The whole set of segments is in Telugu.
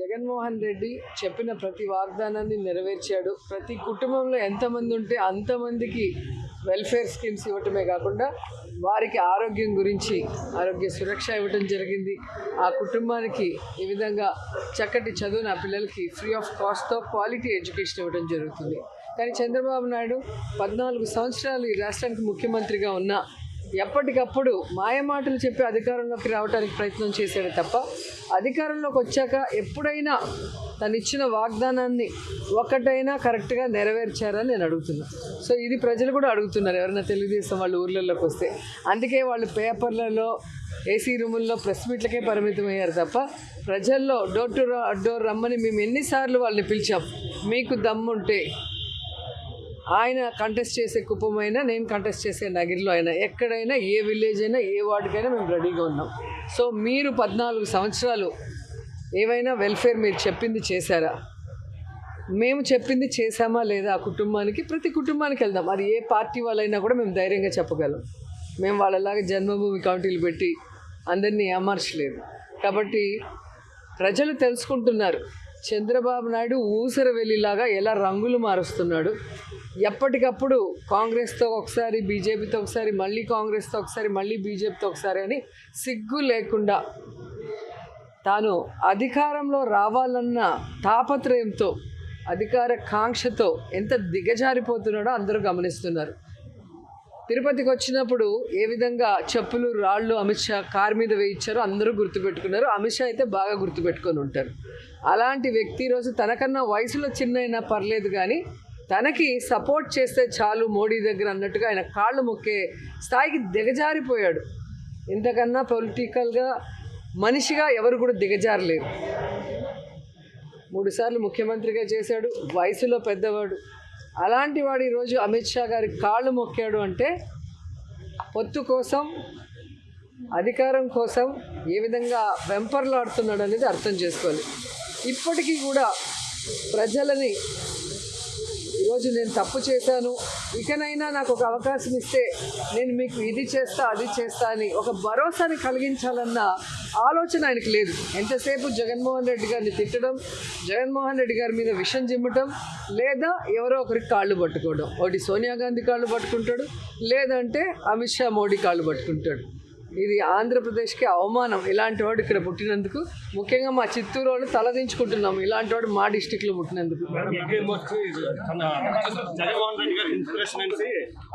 జగన్మోహన్ రెడ్డి చెప్పిన ప్రతి వాగ్దానాన్ని నెరవేర్చాడు. ప్రతి కుటుంబంలో ఎంతమంది ఉంటే అంతమందికి వెల్ఫేర్ స్కీమ్స్ ఇవ్వటమే కాకుండా వారికి ఆరోగ్యం గురించి ఆరోగ్య సురక్ష ఇవ్వటం జరిగింది. ఆ కుటుంబానికి ఈ విధంగా చక్కటి చదువు నా పిల్లలకి ఫ్రీ ఆఫ్ కాస్ట్తో క్వాలిటీ ఎడ్యుకేషన్ ఇవ్వడం జరుగుతుంది. కానీ చంద్రబాబు నాయుడు 14 సంవత్సరాలు ఈ రాష్ట్రానికి ముఖ్యమంత్రిగా ఉన్నా ఎప్పటికప్పుడు మాయమాటలు చెప్పి అధికారంలోకి రావడానికి ప్రయత్నం చేశాడు తప్ప అధికారంలోకి వచ్చాక ఎప్పుడైనా తను ఇచ్చిన వాగ్దానాన్ని ఒక్కటైనా కరెక్ట్గా నెరవేర్చారని నేను అడుగుతున్నా. సో ఇది ప్రజలు కూడా అడుగుతున్నారు, ఎవరైనా తెలుగుదేశం వాళ్ళు ఊర్లలోకి వస్తే. అందుకే వాళ్ళు పేపర్లలో ఏసీ రూముల్లో ప్రెస్ మీట్లకే పరిమితం అయ్యారు తప్ప ప్రజల్లో డోర్ టు డోర్ రమ్మని మేము ఎన్నిసార్లు వాళ్ళని పిలిచాం. మీకు దమ్ముంటే ఆయన కంటెస్ట్ చేసే కుప్పమైనా, నేను కంటెస్ట్ చేసే నగిరిలో అయినా, ఎక్కడైనా, ఏ విలేజ్ అయినా, ఏ వార్డుకైనా మేము రెడీగా ఉన్నాం. సో మీరు 14 సంవత్సరాలు ఏవైనా వెల్ఫేర్ మీరు చెప్పింది చేశారా? మేము చెప్పింది చేశామా లేదా? ఆ కుటుంబానికి, ప్రతి కుటుంబానికి వెళ్దాం. అది ఏ పార్టీ వాళ్ళైనా కూడా మేము ధైర్యంగా చెప్పగలం. మేము వాళ్ళలాగా జన్మభూమి కమిటీలు పెట్టి అందరినీ ఏమార్చలేదు. కాబట్టి ప్రజలు తెలుసుకుంటున్నారు చంద్రబాబు నాయుడు ఊసర వెళ్ళిలాగా ఎలా రంగులు మారుస్తున్నాడు. ఎప్పటికప్పుడు కాంగ్రెస్తో ఒకసారి, బీజేపీతో ఒకసారి, మళ్ళీ కాంగ్రెస్తో ఒకసారి, మళ్ళీ బీజేపీతో ఒకసారి అని సిగ్గు లేకుండా తాను అధికారంలో రావాలన్న తాపత్రయంతో, అధికార కాంక్షతో ఎంత దిగజారిపోతున్నాడో అందరూ గమనిస్తున్నారు. తిరుపతికి వచ్చినప్పుడు ఏ విధంగా చెప్పులు రాళ్ళు అమిత్ షా కారు మీద వేయించారో అందరూ గుర్తుపెట్టుకున్నారు. అమిత్ షా అయితే బాగా గుర్తుపెట్టుకొని ఉంటారు. అలాంటి వ్యక్తి ఈరోజు తనకన్నా వయసులో చిన్నైనా పర్లేదు కానీ తనకి సపోర్ట్ చేస్తే చాలు మోడీ దగ్గర అన్నట్టుగా ఆయన కాళ్ళు మొక్కే స్థాయికి దిగజారిపోయాడు. ఇంతకన్నా పొలిటికల్గా మనిషిగా ఎవరు కూడా దిగజారలేరు. 3 సార్లు ముఖ్యమంత్రిగా చేశాడు, వయసులో పెద్దవాడు. అలాంటి వాడు ఈరోజు అమిత్ షా గారి కాళ్ళు మొక్కాడు అంటే పొత్తు కోసం, అధికారం కోసం ఏ విధంగా వెంపర్లాడుతున్నాడు అనేది అర్థం చేసుకోవాలి. ఇప్పటికీ కూడా ప్రజలని ఈరోజు నేను తప్పు చేశాను, ఇకనైనా నాకు ఒక అవకాశం ఇస్తే నేను మీకు ఇది చేస్తా, అది చేస్తా అని ఒక భరోసాని కలిగించాలన్న ఆలోచన ఆయనకు లేదు. ఎంతసేపు జగన్మోహన్ రెడ్డి గారిని తిట్టడం, జగన్మోహన్ రెడ్డి గారి మీద విషం చిమ్మటం, లేదా ఎవరో ఒకరికి కాళ్ళు పట్టుకోవడం. ఒకటి సోనియా గాంధీ కాళ్ళు పట్టుకుంటాడు, లేదంటే అమిత్ షా మోడీ కాళ్ళు పట్టుకుంటాడు. ఇది ఆంధ్రప్రదేశ్కి అవమానం. ఇలాంటి వాడు ఇక్కడ పుట్టినందుకు, ముఖ్యంగా మా చిత్తూరు వాళ్ళు తలదించుకుంటున్నాము ఇలాంటి వాడు మా డిస్టిక్లో పుట్టినందుకు. జగన్మోహన్ రెడ్డి గారి ఇన్స్పిరేషన్ అనేసి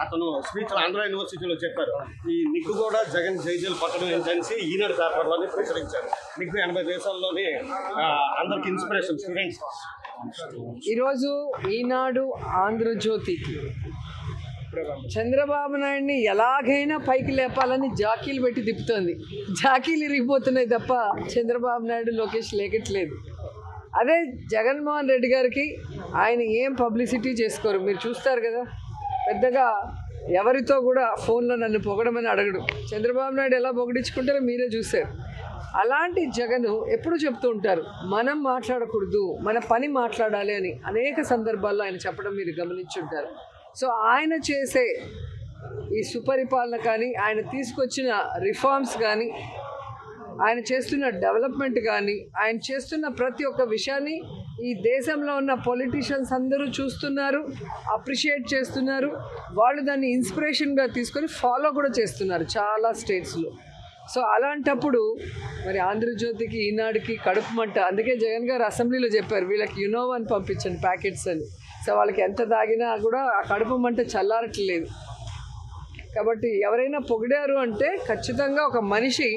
అతను స్పీచ్ ఆంధ్ర యూనివర్సిటీలో చెప్పారు. ఈ నిగ్గు కూడా జగన్ జైజల్ పట్టడం ఏంటనేసి ఈనాడు పేపర్లోనే ప్రచురించారు. నిగ్గు 80 దేశాల్లోనే అందరికి ఇన్స్పిరేషన్ స్టూడెంట్స్. ఈరోజు ఈనాడు, ఆంధ్రజ్యోతికి చంద్రబాబు నాయుడిని ఎలాగైనా పైకి లేపాలని జాకీలు పెట్టి తిప్పుతోంది. జాకీలు ఇరిగిపోతున్నాయి తప్ప చంద్రబాబు నాయుడు, లోకేష్ లేకట్లేదు. అదే జగన్మోహన్ రెడ్డి గారికి ఆయన ఏం పబ్లిసిటీ చేసుకోరు. మీరు చూస్తారు కదా, పెద్దగా ఎవరితో కూడా ఫోన్లో నన్ను పొగడమని అడగడు. చంద్రబాబు నాయుడు ఎలా పొగిడించుకుంటారో మీరే చూశారు. అలాంటి జగన్ ఎప్పుడు చెప్తూ ఉంటారు, మనం మాట్లాడకూడదు, మన పని మాట్లాడాలి అని అనేక సందర్భాల్లో ఆయన చెప్పడం మీరు గమనించుంటారు. సో ఆయన చేసే ఈ సుపరిపాలన కానీ, ఆయన తీసుకొచ్చిన రిఫార్మ్స్ కానీ, ఆయన చేస్తున్న డెవలప్మెంట్ కానీ, ఆయన చేస్తున్న ప్రతి ఒక్క విషయాన్ని ఈ దేశంలో ఉన్న పొలిటీషియన్స్ అందరూ చూస్తున్నారు, అప్రిషియేట్ చేస్తున్నారు. వాళ్ళు దాన్ని ఇన్స్పిరేషన్గా తీసుకొని ఫాలో కూడా చేస్తున్నారు చాలా స్టేట్స్లో. సో అలాంటప్పుడు మరి ఆంధ్రజ్యోతికి, ఈనాడుకి కడుపు మంట. అందుకే జగన్ గారు అసెంబ్లీలో చెప్పారు, వీళ్ళకి యునోవా అని పంపించండి ప్యాకెట్స్ అని. సో వాళ్ళకి ఎంత తాగినా కూడా ఆ కడుపు మంట చల్లారట్లేదు. కాబట్టి ఎవరైనా పొగిడారు అంటే ఖచ్చితంగా ఒక మనిషి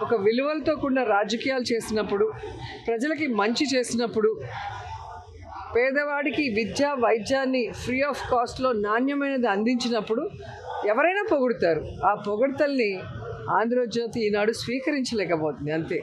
ఒక విలువలతో కూడిన రాజకీయాలు చేసినప్పుడు, ప్రజలకి మంచి చేసినప్పుడు, పేదవాడికి విద్య, వైద్యాన్ని ఫ్రీ ఆఫ్ కాస్ట్లో నాణ్యమైనది అందించినప్పుడు ఎవరైనా పొగుడుతారు. ఆ పొగడ్తల్ని ఆంధ్రజ్యోతి ఈనాడు స్వీకరించలేకపోతుంది, అంతే.